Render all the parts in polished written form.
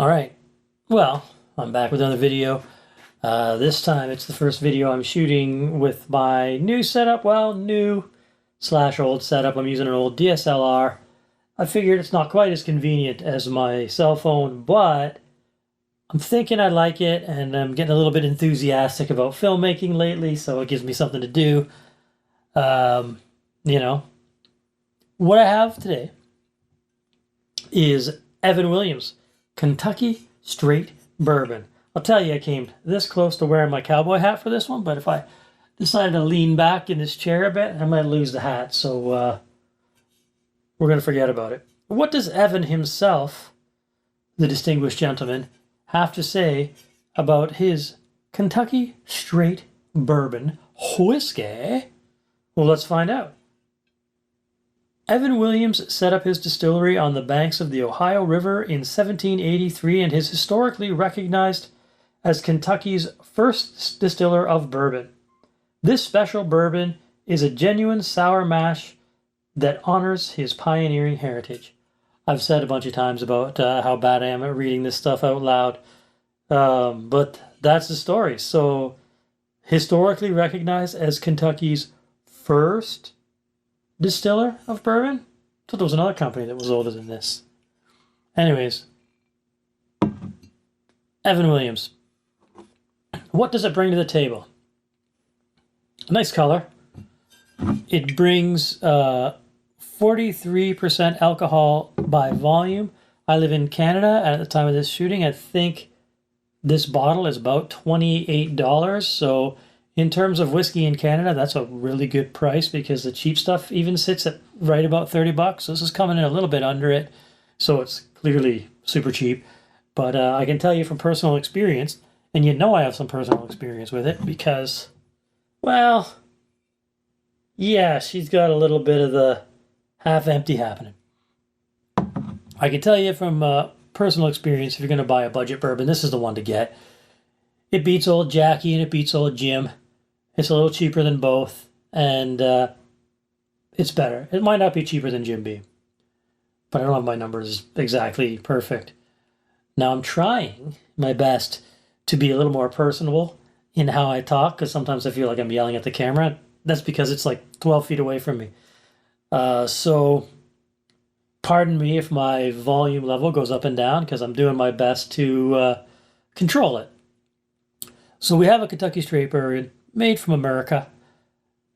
All right. Well, I'm back with another video. This time it's the first video I'm shooting with my new setup. Well, new slash old setup. I'm using an old DSLR. I figured it's not quite as convenient as my cell phone, but I'm thinking I like it, and I'm getting a little bit enthusiastic about filmmaking lately, so it gives me something to do. You know, what I have today is Evan Williams Kentucky Straight Bourbon. I'll tell you, I came this close to wearing my cowboy hat for this one, but if I decided to lean back in this chair a bit, I might lose the hat, so we're going to forget about it. What does Evan himself, the distinguished gentleman, have to say about his Kentucky Straight Bourbon whiskey? Well, let's find out. Evan Williams set up his distillery on the banks of the Ohio River in 1783 and is historically recognized as Kentucky's first distiller of bourbon. This special bourbon is a genuine sour mash that honors his pioneering heritage. I've said a bunch of times about how bad I am at reading this stuff out loud, but that's the story. So, historically recognized as Kentucky's first distiller of bourbon? I thought there was another company that was older than this. Anyways, Evan Williams. What does it bring to the table? A nice color. It brings 43% alcohol by volume. I live in Canada, and at the time of this shooting, I think this bottle is about $28. So in terms of whiskey in Canada, that's a really good price because the cheap stuff even sits at right about $30. So this is coming in a little bit under it. So it's clearly super cheap. But I can tell you from personal experience, and you know I have some personal experience with it because, well, yeah, she's got a little bit of the half-empty happening. I can tell you from personal experience, if you're going to buy a budget bourbon, this is the one to get. It beats old Jackie and it beats old Jim. It's a little cheaper than both, and it's better. It might not be cheaper than Jim Beam, but I don't have my numbers exactly perfect. Now I'm trying my best to be a little more personable in how I talk, because sometimes I feel like I'm yelling at the camera. That's because it's like 12 feet away from me. So pardon me if my volume level goes up and down, because I'm doing my best to control it. So we have a Kentucky Straight Bourbon made from America,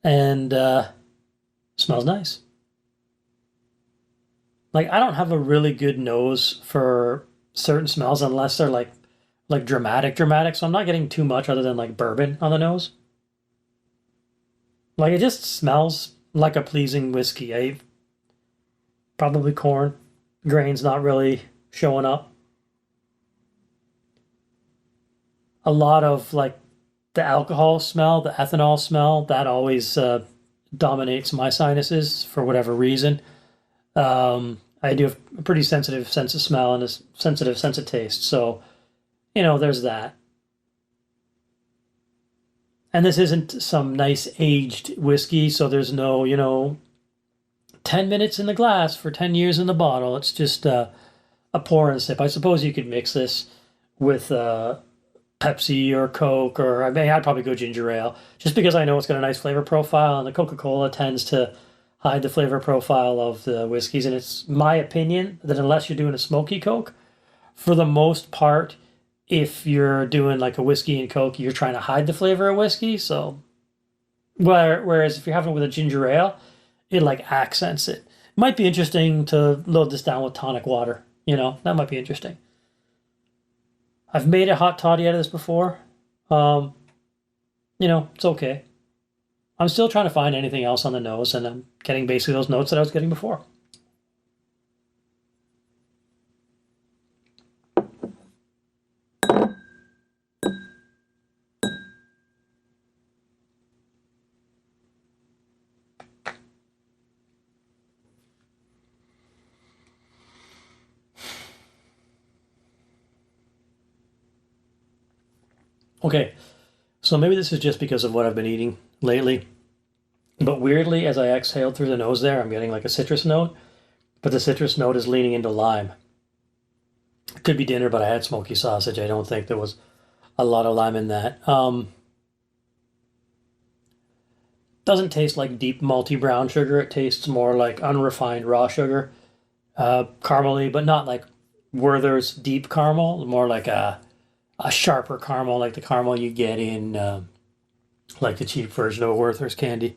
and smells nice. Like, I don't have a really good nose for certain smells unless they're like dramatic. So I'm not getting too much other than like bourbon on the nose. Like, it just smells like a pleasing whiskey. Probably corn. Grain's not really showing up. A lot of like the alcohol smell, the ethanol smell, that always dominates my sinuses for whatever reason. I do have a pretty sensitive sense of smell and a sensitive sense of taste. So, you know, there's that. And this isn't some nice aged whiskey, so there's no, 10 minutes in the glass for 10 years in the bottle. It's just a pour and sip. I suppose you could mix this with Pepsi or Coke, or I'd probably go ginger ale, just because I know it's got a nice flavor profile, and the Coca-Cola tends to hide the flavor profile of the whiskeys. And it's my opinion that unless you're doing a smoky Coke, for the most part, if you're doing like a whiskey and Coke, you're trying to hide the flavor of whiskey. So, whereas if you're having it with a ginger ale, it like accents it. Might be interesting to load this down with tonic water. That might be interesting. I've made a hot toddy out of this before. It's okay. I'm still trying to find anything else on the nose, and I'm getting basically those notes that I was getting before. Okay, so maybe this is just because of what I've been eating lately, but weirdly, as I exhaled through the nose there, I'm getting like a citrus note, but the citrus note is leaning into lime. Could be dinner, but I had smoky sausage. I don't think there was a lot of lime in that. Doesn't taste like deep malty brown sugar. It tastes more like unrefined raw sugar, caramely, but not like Werther's deep caramel. More like a sharper caramel, like the caramel you get in like the cheap version of a Werther's candy.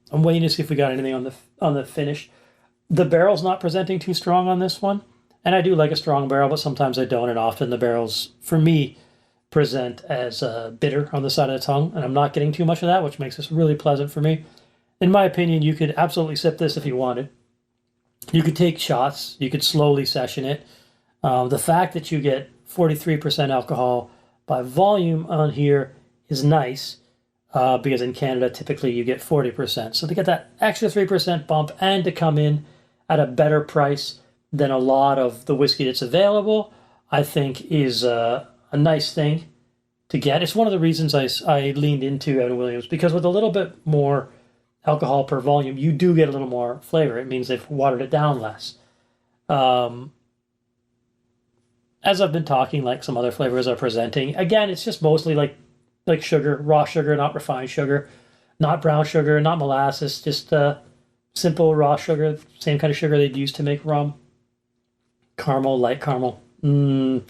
I'm waiting to see if we got anything on the finish. The barrel's not presenting too strong on this one, and I do like a strong barrel, but sometimes I don't, and often the barrels, for me, present as bitter on the side of the tongue, and I'm not getting too much of that, which makes this really pleasant for me. In my opinion, you could absolutely sip this if you wanted. You could take shots. You could slowly session it. The fact that you get 43% alcohol by volume on here is nice, because in Canada, typically you get 40%. So to get that extra 3% bump and to come in at a better price than a lot of the whiskey that's available, I think is a nice thing to get. It's one of the reasons I leaned into Evan Williams, because with a little bit more alcohol per volume, you do get a little more flavor. It means they've watered it down less. As I've been talking, like some other flavors are presenting, again, it's just mostly like sugar, raw sugar, not refined sugar, not brown sugar, not molasses, just simple raw sugar, same kind of sugar they'd use to make rum. Caramel, light caramel. Vanilla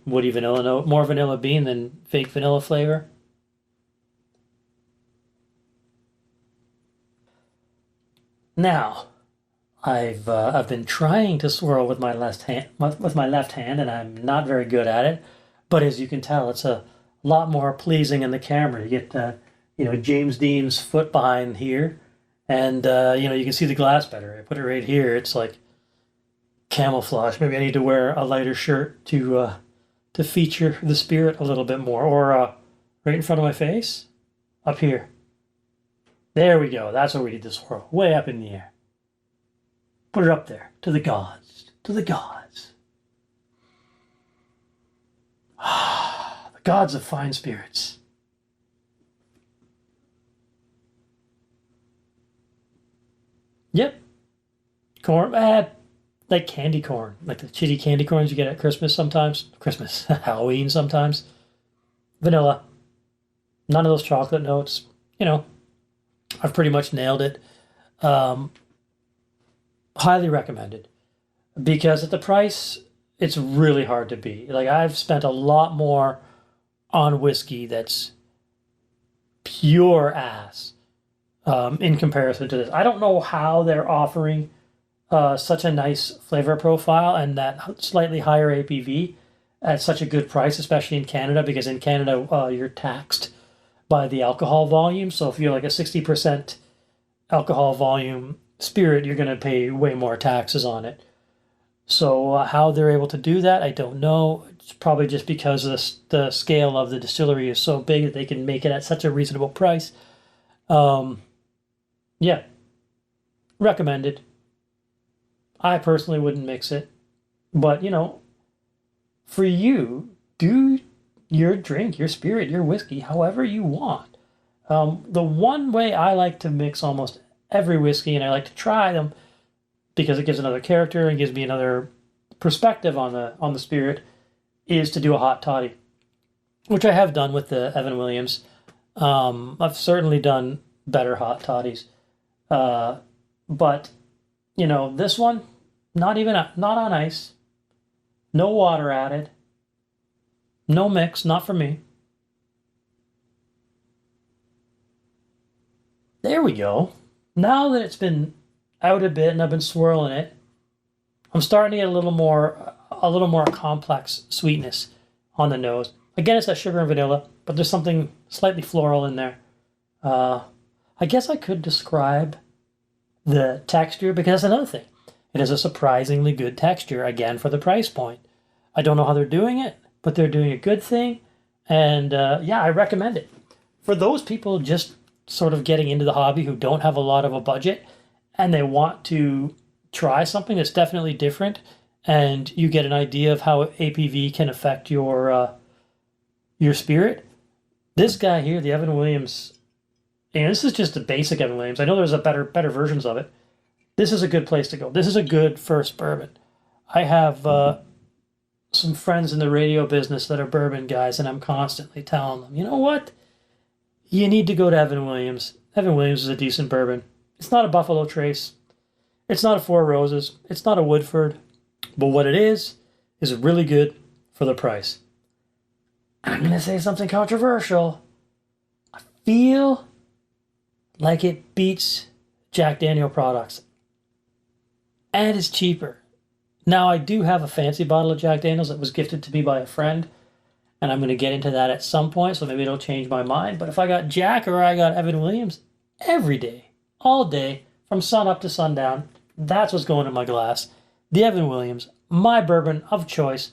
woody vanilla note. More vanilla bean than fake vanilla flavor. Now, I've been trying to swirl with my left hand, and I'm not very good at it. But as you can tell, it's a lot more pleasing in the camera. You get James Dean's foot behind here, and you can see the glass better. I put it right here. It's like camouflage. Maybe I need to wear a lighter shirt to feature the spirit a little bit more, or right in front of my face, up here. There we go. That's where we need to swirl. Way up in the air. Put it up there to the gods. To the gods. The gods of fine spirits. Yep. Corn. Like candy corn. Like the shitty candy corns you get at Christmas sometimes. Christmas. Halloween sometimes. Vanilla. None of those chocolate notes. I've pretty much nailed it. Highly recommended. Because at the price, it's really hard to beat. Like, I've spent a lot more on whiskey that's pure ass in comparison to this. I don't know how they're offering such a nice flavor profile and that slightly higher ABV at such a good price, especially in Canada, because in Canada, you're taxed by the alcohol volume. So if you're like a 60% alcohol volume spirit, you're going to pay way more taxes on it. So how they're able to do that, I don't know. It's probably just because the scale of the distillery is so big that they can make it at such a reasonable price. Yeah, recommended. I personally wouldn't mix it, but for you, do your drink, your spirit, your whiskey, however you want. The one way I like to mix almost every whiskey, and I like to try them because it gives another character and gives me another perspective on the spirit, is to do a hot toddy, which I have done with the Evan Williams. I've certainly done better hot toddies, but this one, not on ice, no water added, no mix, not for me. There we go. Now that it's been out a bit and I've been swirling it, I'm starting to get a little more complex sweetness on the nose. Again, it's that sugar and vanilla, but there's something slightly floral in there. I guess I could describe the texture, because that's another thing. It has a surprisingly good texture, again, for the price point. I don't know how they're doing it, but they're doing a good thing. And I recommend it. For those people just sort of getting into the hobby who don't have a lot of a budget and they want to try something that's definitely different, and you get an idea of how ABV can affect your spirit. This guy here, the Evan Williams, and this is just the basic Evan Williams. I know there's a better versions of it, This is a good place to go. This is a good first bourbon. I have some friends in the radio business that are bourbon guys, and I'm constantly telling them, you know what? You need to go to Evan Williams. Evan Williams is a decent bourbon. It's not a Buffalo Trace. It's not a Four Roses. It's not a Woodford. But what it is really good for the price. I'm going to say something controversial. I feel like it beats Jack Daniel products. And it's cheaper. Now, I do have a fancy bottle of Jack Daniels that was gifted to me by a friend. And I'm going to get into that at some point, so maybe it'll change my mind. But if I got Jack or I got Evan Williams, every day, all day, from sun up to sundown, that's what's going in my glass. The Evan Williams, my bourbon of choice,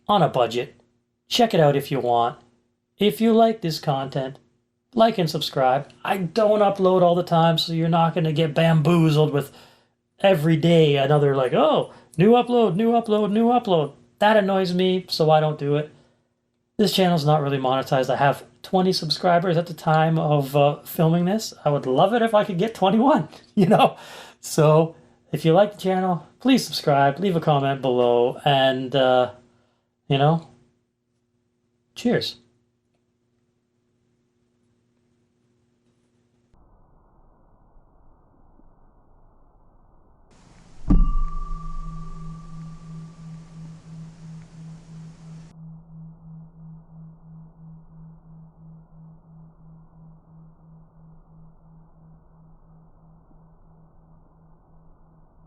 on a budget. Check it out if you want. If you like this content, like and subscribe. I don't upload all the time, so you're not going to get bamboozled with every day another like, oh, new upload, new upload, new upload. That annoys me, so I don't do it. This channel's not really monetized. I have 20 subscribers at the time of filming this. I would love it if I could get 21, you know? So if you like the channel, please subscribe, leave a comment below, and, you know, cheers.